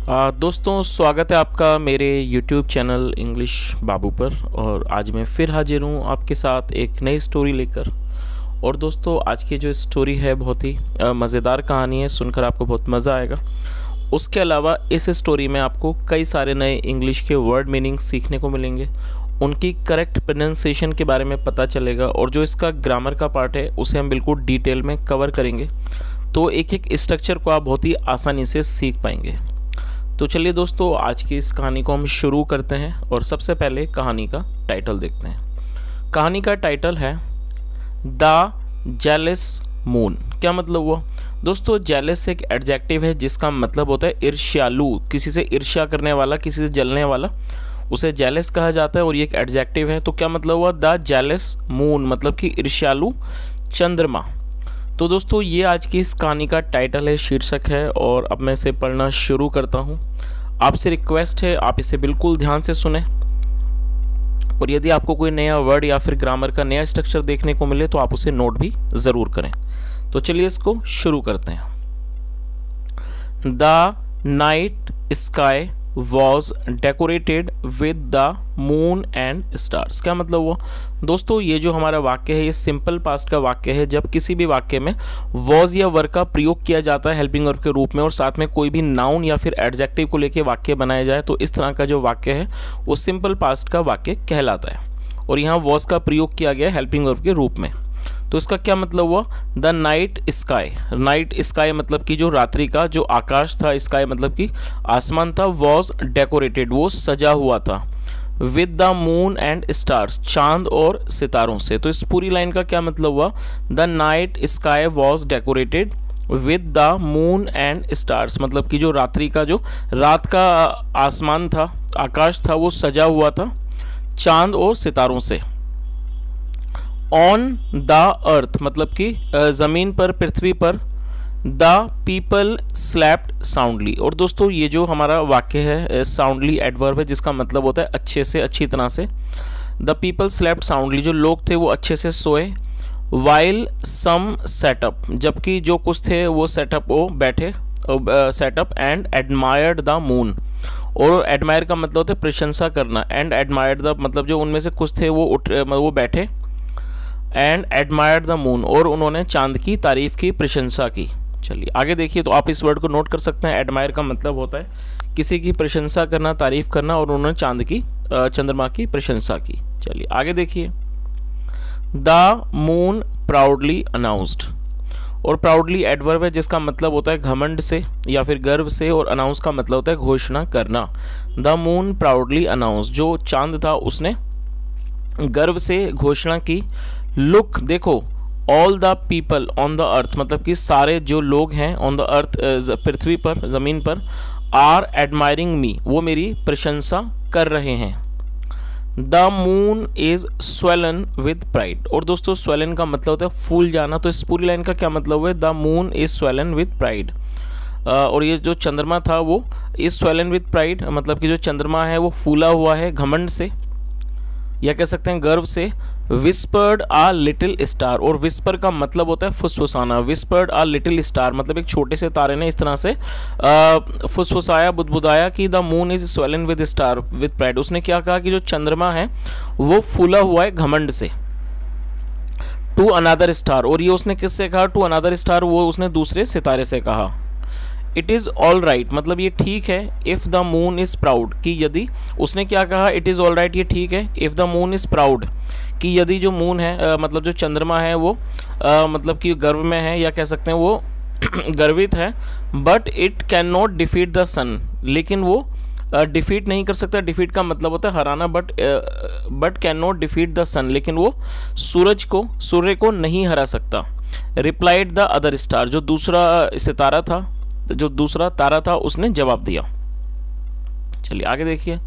दोस्तों स्वागत है आपका मेरे YouTube चैनल इंग्लिश बाबू पर। और आज मैं फिर हाजिर हूँ आपके साथ एक नई स्टोरी लेकर। और दोस्तों आज की जो स्टोरी है बहुत ही मज़ेदार कहानी है, सुनकर आपको बहुत मज़ा आएगा। उसके अलावा इस स्टोरी में आपको कई सारे नए इंग्लिश के वर्ड मीनिंग सीखने को मिलेंगे, उनकी करेक्ट प्रोनाउंसिएशन के बारे में पता चलेगा और जो इसका ग्रामर का पार्ट है उसे हम बिल्कुल डिटेल में कवर करेंगे, तो एक एक स्ट्रक्चर को आप बहुत ही आसानी से सीख पाएंगे। तो चलिए दोस्तों आज की इस कहानी को हम शुरू करते हैं और सबसे पहले कहानी का टाइटल देखते हैं। कहानी का टाइटल है द जेलस मून। क्या मतलब हुआ दोस्तों? जेलस एक एडजेक्टिव है जिसका मतलब होता है ईर्ष्यालु, किसी से ईर्ष्या करने वाला, किसी से जलने वाला, उसे जेलस कहा जाता है और ये एक एडजेक्टिव है। तो क्या मतलब हुआ? द जेलस मून मतलब कि ईर्ष्यालु चंद्रमा। तो दोस्तों ये आज की इस कहानी का टाइटल है, शीर्षक है, और अब मैं इसे पढ़ना शुरू करता हूँ। आपसे रिक्वेस्ट है आप इसे बिल्कुल ध्यान से सुने और यदि आपको कोई नया वर्ड या फिर ग्रामर का नया स्ट्रक्चर देखने को मिले तो आप उसे नोट भी ज़रूर करें। तो चलिए इसको शुरू करते हैं। The night sky was decorated with the moon and stars. क्या मतलब हुआ दोस्तों? ये जो हमारा वाक्य है ये सिंपल पास्ट का वाक्य है। जब किसी भी वाक्य में वॉज या वर का प्रयोग किया जाता है हेल्पिंग वर्ब के रूप में और साथ में कोई भी नाउन या फिर एडजेक्टिव को लेके वाक्य बनाया जाए तो इस तरह का जो वाक्य है वो सिंपल पास्ट का वाक्य कहलाता है। और यहाँ वॉज का प्रयोग किया गया हेल्पिंग वर्ब के रूप में। तो इसका क्या मतलब हुआ? The night sky, night sky मतलब कि जो रात्रि का जो आकाश था, स्काई मतलब कि आसमान था, वॉज डेकोरेटेड वो सजा हुआ था, with the moon and stars चांद और सितारों से। तो इस पूरी लाइन का क्या मतलब हुआ? The night sky was decorated with the moon and stars मतलब कि जो रात्रि का जो रात का आसमान था, आकाश था, वो सजा हुआ था चांद और सितारों से। ऑन द अर्थ मतलब कि ज़मीन पर, पृथ्वी पर, द पीपल स्लेप्ट साउंडली। और दोस्तों ये जो हमारा वाक्य है साउंडली एडवर्ब है जिसका मतलब होता है अच्छे से, अच्छी तरह से। द पीपल स्लेप्ट साउंडली जो लोग थे वो अच्छे से सोए। वाइल सम सेटअप जबकि जो कुछ थे वो सेटअप वो बैठे, setup and admired the moon. और एडमायर का मतलब होता है प्रशंसा करना, एंड एडमायर्ड द मतलब जो उनमें से कुछ थे वो बैठे एंड एडमायर्ड द मून और उन्होंने चांद की तारीफ की, प्रशंसा की। चलिए आगे देखिए। तो आप इस वर्ड को नोट कर सकते हैं। एडमायर का मतलब होता है किसी की प्रशंसा करना, तारीफ करना, और उन्होंने चांद की, चंद्रमा की प्रशंसा की। चलिए आगे देखिए। The moon proudly announced. और प्राउडली एडवर्ब है जिसका मतलब होता है घमंड से या फिर गर्व से, और अनाउंस का मतलब होता है घोषणा करना। द मून प्राउडली अनाउंस्ड जो चांद था उसने गर्व से घोषणा की। लुक देखो, all the people on the earth मतलब कि सारे जो लोग हैं ऑन द अर्थ पृथ्वी पर, ज़मीन पर, आर एडमायरिंग मी वो मेरी प्रशंसा कर रहे हैं। The moon is swollen with pride. और दोस्तों स्वेलन का मतलब होता है फूल जाना। तो इस पूरी लाइन का क्या मतलब है? The moon is swollen with pride. और ये जो चंद्रमा था वो इज स्वेलन विद प्राइड मतलब कि जो चंद्रमा है वो फूला हुआ है घमंड से, या कह सकते हैं गर्व से। विस्पर्ड आ लिटिल स्टार। और विस्पर का मतलब होता है फुसफुसाना। विस्पर्ड आ लिटिल स्टार मतलब एक छोटे से तारे ने इस तरह से फुसफुसाया, बुदबुदाया कि the moon is swollen with star with pride. उसने क्या कहा कि जो चंद्रमा है वो फूला हुआ है घमंड से। To another star. और ये उसने किससे कहा? टू अनदर स्टार वो उसने दूसरे सितारे से कहा। इट इज़ ऑल राइट मतलब ये ठीक है। If the moon is proud कि यदि, उसने क्या कहा? इट इज़ ऑल राइट ये ठीक है। If the moon is proud कि यदि जो मून है मतलब जो चंद्रमा है वो मतलब कि गर्व में है, या कह सकते हैं वो गर्वित है। But it can not defeat the sun लेकिन वो डिफीट नहीं कर सकता। डिफीट का मतलब होता है हराना। But can not defeat the sun लेकिन वो सूर्य को नहीं हरा सकता। रिप्लाइड द अदर स्टार जो दूसरा तारा था उसने जवाब दिया। चलिए आगे देखिए।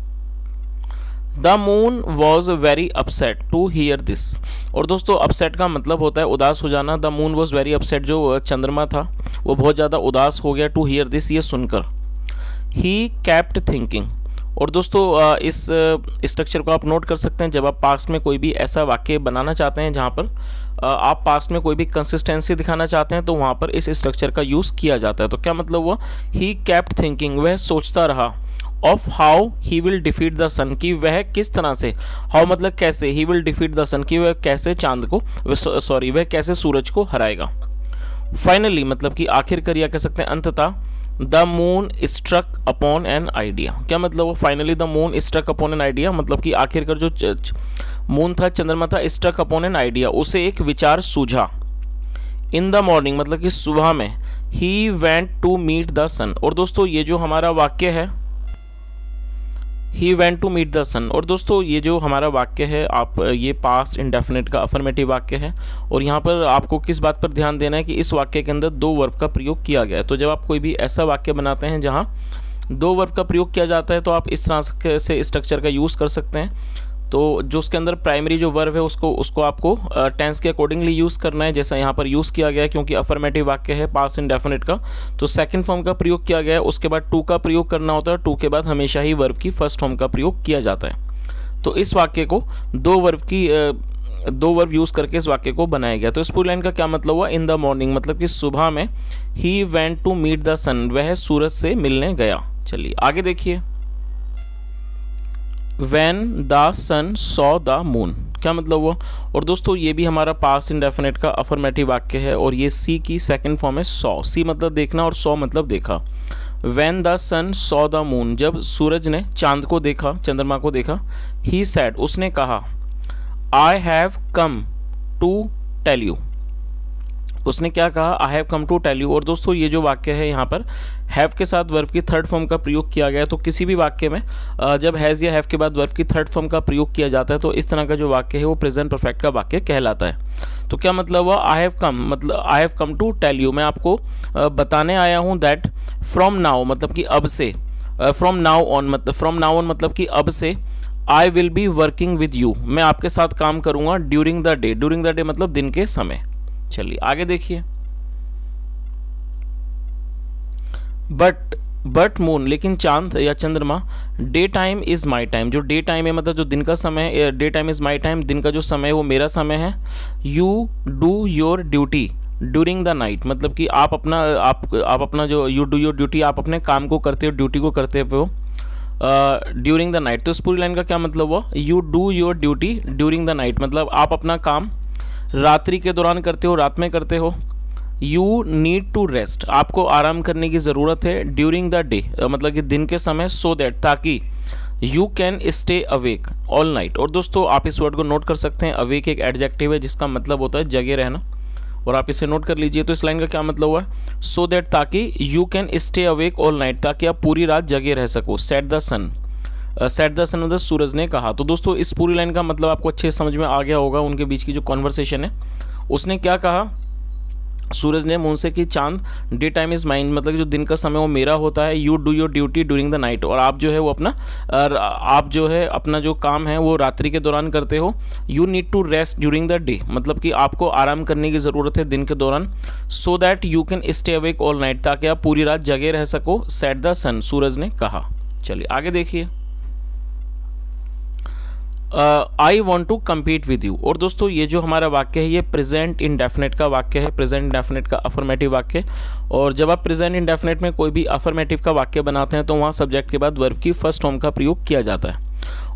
The moon was very upset to hear this. और दोस्तों अपसेट का मतलब होता है उदास हो जाना। The moon was very upset जो चंद्रमा था वो बहुत ज़्यादा उदास हो गया टू हियर दिस ये सुनकर। He kept thinking. और दोस्तों इस स्ट्रक्चर को आप नोट कर सकते हैं जब आप पास्ट में कोई भी ऐसा वाक्य बनाना चाहते हैं जहाँ पर आप पास्ट में कोई भी कंसिस्टेंसी दिखाना चाहते हैं तो वहाँ पर इस स्ट्रक्चर का यूज़ किया जाता है। तो क्या मतलब हुआ, ही केप्ट थिंकिंग, वह सोचता रहा, of how he will defeat the sun, कि वह किस तरह से, हाउ मतलब कैसे, he will defeat the sun, कि वह कैसे चांद को, वह कैसे सूरज को हराएगा। फाइनली मतलब कि आखिरकार या कह सकते हैं अंततः, the moon struck upon an idea, क्या मतलब वो finally the moon struck upon an idea, मतलब कि आखिरकार जो मून था, चंद्रमा था, स्ट्रक अपॉन एन आइडिया, उसे एक विचार सूझा। इन द मॉर्निंग मतलब कि सुबह में, he went to meet the sun, और दोस्तों ये जो हमारा वाक्य है he went to meet the sun, और दोस्तों ये जो हमारा वाक्य है आप ये पास्ट इंडेफिनिट का अफर्मेटिव वाक्य है। और यहाँ पर आपको किस बात पर ध्यान देना है कि इस वाक्य के अंदर दो वर्ब का प्रयोग किया गया है। तो जब आप कोई भी ऐसा वाक्य बनाते हैं जहाँ दो वर्ब का प्रयोग किया जाता है तो आप इस तरह से स्ट्रक्चर का यूज़ कर सकते हैं। तो जो उसके अंदर प्राइमरी जो वर्ब है उसको आपको टेंस के अकॉर्डिंगली यूज़ करना है, जैसा यहाँ पर यूज़ किया गया है क्योंकि अफर्मेटिव वाक्य है पास्ट इंडेफिनिट का, तो सेकंड फॉर्म का प्रयोग किया गया है। उसके बाद टू का प्रयोग करना होता है, टू के बाद हमेशा ही वर्ब की फर्स्ट फॉर्म का प्रयोग किया जाता है। तो इस वाक्य को दो वर्ब यूज़ करके इस वाक्य को बनाया गया। तो इस पूरी लाइन का क्या मतलब हुआ, इन द मॉर्निंग मतलब कि सुबह में, he went to meet the sun, वह सूरज से मिलने गया। चलिए आगे देखिए, When the sun saw the moon, क्या मतलब हुआ। और दोस्तों ये भी हमारा पास्ट इंडेफिनिट का अफर्मेटिव वाक्य है और ये सी की सेकंड फॉर्म है सॉ, सी मतलब देखना और सॉ मतलब देखा। When the sun saw the moon, जब सूरज ने चांद को देखा, चंद्रमा को देखा, he said, उसने कहा, I have come to tell you, उसने क्या कहा, I have come to tell you. और दोस्तों ये जो वाक्य है यहाँ पर हैव के साथ वर्ब की थर्ड फॉर्म का प्रयोग किया गया है। तो किसी भी वाक्य में जब हैज़ या हैव के बाद वर्ब की थर्ड फॉर्म का प्रयोग किया जाता है तो इस तरह का जो वाक्य है वो प्रेजेंट परफेक्ट का वाक्य कहलाता है। तो क्या मतलब हुआ, आई हैव कम मतलब I have come to tell you, मैं आपको बताने आया हूँ दैट फ्रॉम नाउ मतलब कि अब से, फ्रॉम नाउ ऑन मतलब कि अब से, I will be working with you, मैं आपके साथ काम करूँगा ड्यूरिंग द डे मतलब दिन के समय। चलिए आगे देखिए, बट मून लेकिन चांद या चंद्रमा, day time is my time, जो डे टाइम है मतलब जो दिन का समय है, day time is my time, दिन का जो समय है वो मेरा समय है। You do your duty during the night मतलब कि आप अपना जो यू डू योर ड्यूटी, आप अपने काम को करते हो, ड्यूटी को करते हो ड्यूरिंग द नाइट। तो इस पूरी लाइन का क्या मतलब हुआ, you do your duty during the night मतलब आप अपना काम रात्रि के दौरान करते हो, रात में करते हो। यू नीड टू रेस्ट, आपको आराम करने की ज़रूरत है ड्यूरिंग द डे मतलब कि दिन के समय, सो दैट ताकि you can stay awake all night. और दोस्तों आप इस वर्ड को नोट कर सकते हैं, अवेक एक एडजेक्टिव है जिसका मतलब होता है जगे रहना, और आप इसे नोट कर लीजिए। तो इस लाइन का क्या मतलब हुआ, सो दैट ताकि you can stay awake all night, ताकि आप पूरी रात जगे रह सको। सेट द सन मतलब सूरज ने कहा। तो दोस्तों इस पूरी लाइन का मतलब आपको अच्छे समझ में आ गया होगा, उनके बीच की जो कॉन्वर्सेशन है। उसने क्या कहा, सूरज ने मून से कि चांद, डे टाइम इज माइन मतलब जो दिन का समय वो मेरा होता है, you do your duty during the night, और आप जो है वो अपना जो काम है वो रात्रि के दौरान करते हो। You need to rest during the day मतलब कि आपको आराम करने की ज़रूरत है दिन के दौरान। So that you can stay awake all night, ताकि आप पूरी रात जगे रह सको। सेट द सन, सूरज ने कहा। चलिए आगे देखिए, I want to compete with you. और दोस्तों ये जो हमारा वाक्य है ये प्रेजेंट इंडेफिनिट का वाक्य है, प्रेजेंट इंडेफिनिट का अफर्मेटिव वाक्य। और जब आप प्रेजेंट इंडेफिनिट में कोई भी अफर्मेटिव का वाक्य बनाते हैं तो वहाँ सब्जेक्ट के बाद वर्ब की फर्स्ट फॉर्म का प्रयोग किया जाता है।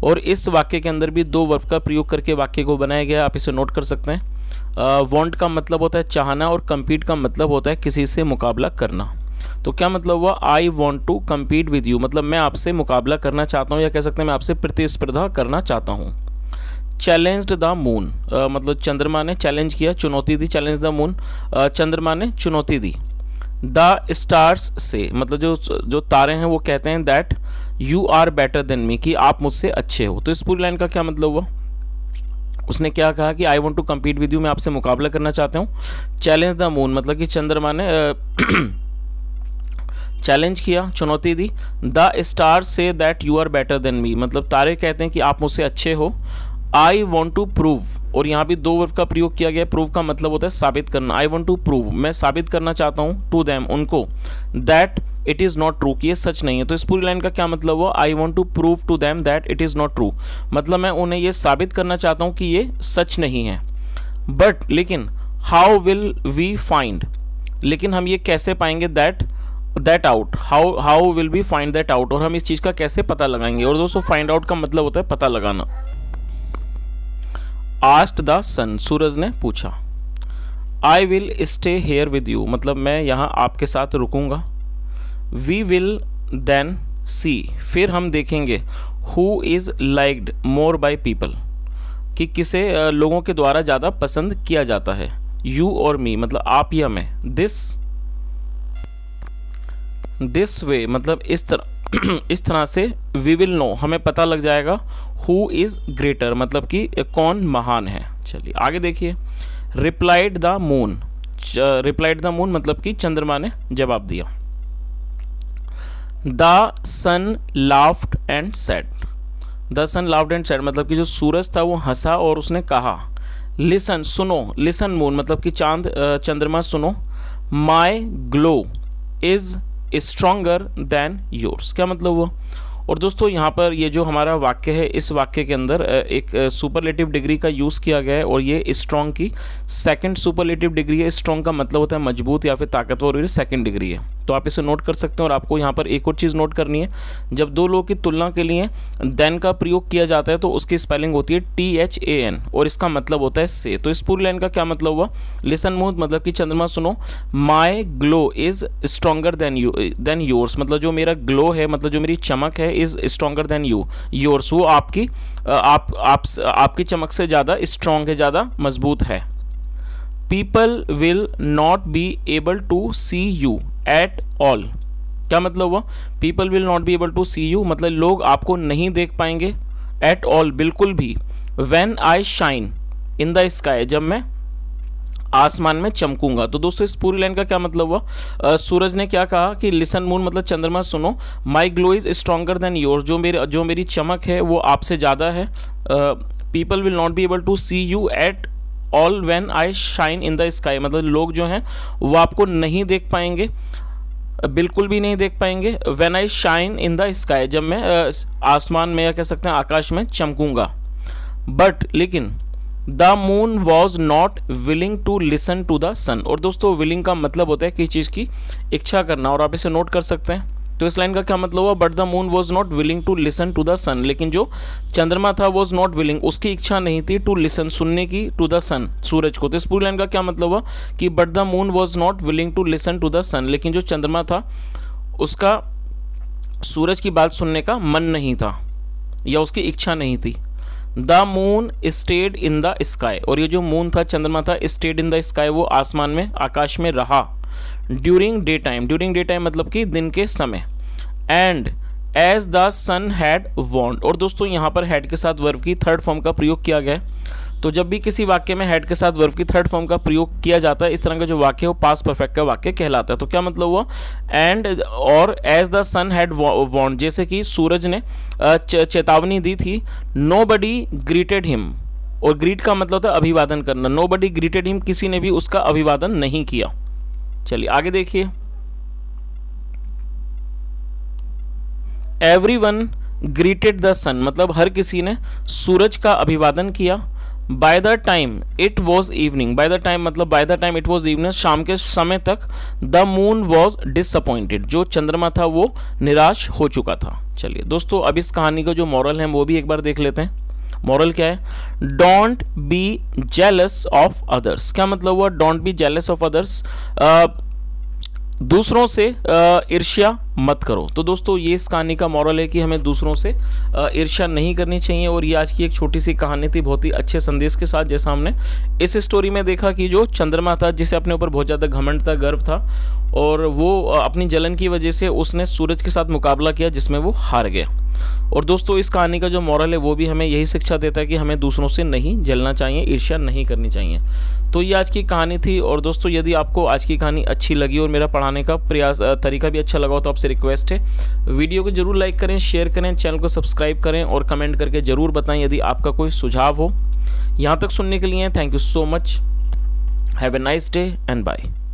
और इस वाक्य के अंदर भी दो वर्ब का प्रयोग करके वाक्य को बनाया गया, आप इसे नोट कर सकते हैं। वॉन्ट का मतलब होता है चाहना और कम्पीट का मतलब होता है किसी से मुकाबला करना। तो क्या मतलब हुआ, I want to compete with you मतलब मैं आपसे मुकाबला करना चाहता हूँ, या कह सकते हैं मैं आपसे प्रतिस्पर्धा करना चाहता हूँ। चैलेंज्ड द मून मतलब चंद्रमा ने चैलेंज किया, चुनौती दी। चैलेंज द मून चंद्रमा ने चुनौती दी। द स्टार्स से मतलब जो तारे हैं वो कहते हैं that you are better than me कि आप मुझसे अच्छे हो। तो इस पूरी लाइन का क्या मतलब हुआ, उसने क्या कहा कि I want to compete with you मैं आपसे मुकाबला करना चाहता हूँ। चैलेंज द मून मतलब कि चंद्रमा ने चैलेंज किया, चुनौती दी। The star said that you are better than me मतलब तारे कहते हैं कि आप मुझसे अच्छे हो। आई वॉन्ट टू प्रूव, और यहाँ भी दो वर्ब का प्रयोग किया गया। प्रूव का मतलब होता है साबित करना। आई वॉन्ट टू प्रूव मैं साबित करना चाहता हूँ, टू देम उनको, that it is not true, कि ये सच नहीं है। तो इस पूरी लाइन का क्या मतलब हुआ, I want to prove to them that it is not true, मतलब मैं उन्हें ये साबित करना चाहता हूँ कि ये सच नहीं है। बट लेकिन हाउ विल वी फाइंड, लेकिन हम ये कैसे पाएंगे that out, how will be find that out, और हम इस चीज़ का कैसे पता लगाएंगे। और दोस्तों फाइंड आउट का मतलब होता है पता लगाना। आस्क्ड द सन, सूरज ने पूछा। I will stay here with you, मतलब मैं यहाँ आपके साथ रुकूंगा। वी विल देन सी, फिर हम देखेंगे। Who is liked more by people, कि किसे लोगों के द्वारा ज़्यादा पसंद किया जाता है। यू और मी, मतलब आप या मैं। दिस वे, मतलब इस तरह से। वी विल नो, हमें पता लग जाएगा। हु इज़ ग्रेटर, मतलब कि कौन महान है। चलिए आगे देखिए। Replied the moon, replied the moon मतलब कि चंद्रमा ने जवाब दिया। The sun laughed and said, the sun laughed and said मतलब कि जो सूरज था वो हंसा और उसने कहा। लिसन, सुनो। लिसन मून मतलब कि चंद्रमा सुनो। My glow is stronger than yours, क्या मतलब हुआ। और दोस्तों यहाँ पर ये जो हमारा वाक्य है, इस वाक्य के अंदर एक सुपरलेटिव डिग्री का यूज़ किया गया है, और ये स्ट्रॉन्ग की सेकंड सुपरलेटिव डिग्री है। स्ट्रॉन्ग का मतलब होता है मजबूत या फिर ताकतवर, और ये सेकंड डिग्री है। तो आप इसे नोट कर सकते हैं। और आपको यहाँ पर एक और चीज़ नोट करनी है, जब दो लोगों की तुलना के लिए देन का प्रयोग किया जाता है तो उसकी स्पेलिंग होती है THAN, और इसका मतलब होता है से। तो इस पूरी लाइन का क्या मतलब हुआ, लिसन मून मतलब कि चंद्रमा सुनो। My glow is stronger than yours, मतलब जो मेरा ग्लो है, मतलब जो मेरी चमक है, इज़ स्ट्रॉन्गर देन योर्स, वो आपकी चमक से ज़्यादा स्ट्रॉन्ग है, ज़्यादा मजबूत है। People will not be able to see you at all, क्या मतलब हुआ। People will not be able to see you मतलब लोग आपको नहीं देख पाएंगे। एट ऑल, बिल्कुल भी। When I shine in the sky, जब मैं आसमान में चमकूंगा। तो दोस्तों इस पूरी लाइन का क्या मतलब हुआ, सूरज ने क्या कहा कि लिसन मून मतलब चंद्रमा सुनो। My glow is stronger than yours, जो मेरी चमक है वो आपसे ज़्यादा है। People will not be able to see you at all when I shine in the sky, मतलब लोग जो हैं वो आपको नहीं देख पाएंगे, बिल्कुल भी नहीं देख पाएंगे। When I shine in the sky, जब मैं आसमान में या कह सकते हैं आकाश में चमकूंगा। बट लेकिन the moon was not willing to listen to the sun, और दोस्तों विलिंग का मतलब होता है किसी चीज़ की इच्छा करना, और आप इसे नोट कर सकते हैं। तो इस लाइन का क्या मतलब हुआ, but the moon was not willing to listen to the sun, लेकिन जो चंद्रमा था वॉज नॉट विलिंग, उसकी इच्छा नहीं थी टू लिसन, सुनने की, टू द सन, सूरज को। तो इस पूरी लाइन का क्या मतलब हुआ कि but the moon was not willing to listen to the sun, लेकिन जो चंद्रमा था उसका सूरज की बात सुनने का मन नहीं था या उसकी इच्छा नहीं थी। The moon stayed in the sky, और ये जो मून था, चंद्रमा था, स्टेड इन द स्काई, वो आसमान में, आकाश में रहा। ड्यूरिंग डे टाइम मतलब कि दिन के समय। And as the sun had warned, और दोस्तों यहाँ पर हैड के साथ वर्ब की थर्ड फॉर्म का प्रयोग किया गया है। तो जब भी किसी वाक्य में हेड के साथ वर्ब की थर्ड फॉर्म का प्रयोग किया जाता है, इस तरह का जो वाक्य है वो पास्ट परफेक्ट का वाक्य कहलाता है। तो क्या मतलब हुआ, एंड और as the sun had warned, जैसे कि सूरज ने चेतावनी दी थी। नोबडी ग्रीटेड हिम, और ग्रीट का मतलब होता है अभिवादन करना। नोबडी ग्रीटेड हिम, किसी ने भी उसका अभिवादन नहीं किया। चलिए आगे देखिए। एवरीवन ग्रीटेड द सन, मतलब हर किसी ने सूरज का अभिवादन किया। By the time it was evening, by the time मतलब by the time it was evening, शाम के समय तक। द मून वॉज डिसअपॉइंटेड, जो चंद्रमा था वो निराश हो चुका था। चलिए दोस्तों, अब इस कहानी का जो मॉरल है वो भी एक बार देख लेते हैं। मॉरल क्या है, don't be jealous of others. क्या मतलब हुआ, don't be jealous of others, दूसरों से ईर्ष्या मत करो। तो दोस्तों ये इस कहानी का मॉरल है कि हमें दूसरों से ईर्ष्या नहीं करनी चाहिए। और ये आज की एक छोटी सी कहानी थी, बहुत ही अच्छे संदेश के साथ। जैसा हमने इस स्टोरी में देखा कि जो चंद्रमा था, जिसे अपने ऊपर बहुत ज़्यादा घमंड था, गर्व था, और वो अपनी जलन की वजह से उसने सूरज के साथ मुकाबला किया जिसमें वो हार गया। और दोस्तों इस कहानी का जो मॉरल है वो भी हमें यही शिक्षा देता है कि हमें दूसरों से नहीं जलना चाहिए, ईर्ष्या नहीं करनी चाहिए। तो ये आज की कहानी थी। और दोस्तों यदि आपको आज की कहानी अच्छी लगी और मेरा पढ़ाने का प्रयास तरीका भी अच्छा लगा हो तो आपसे रिक्वेस्ट है, वीडियो को जरूर लाइक करें, शेयर करें, चैनल को सब्सक्राइब करें और कमेंट करके ज़रूर बताएं यदि आपका कोई सुझाव हो। यहाँ तक सुनने के लिए thank you so much. Have a nice day and bye.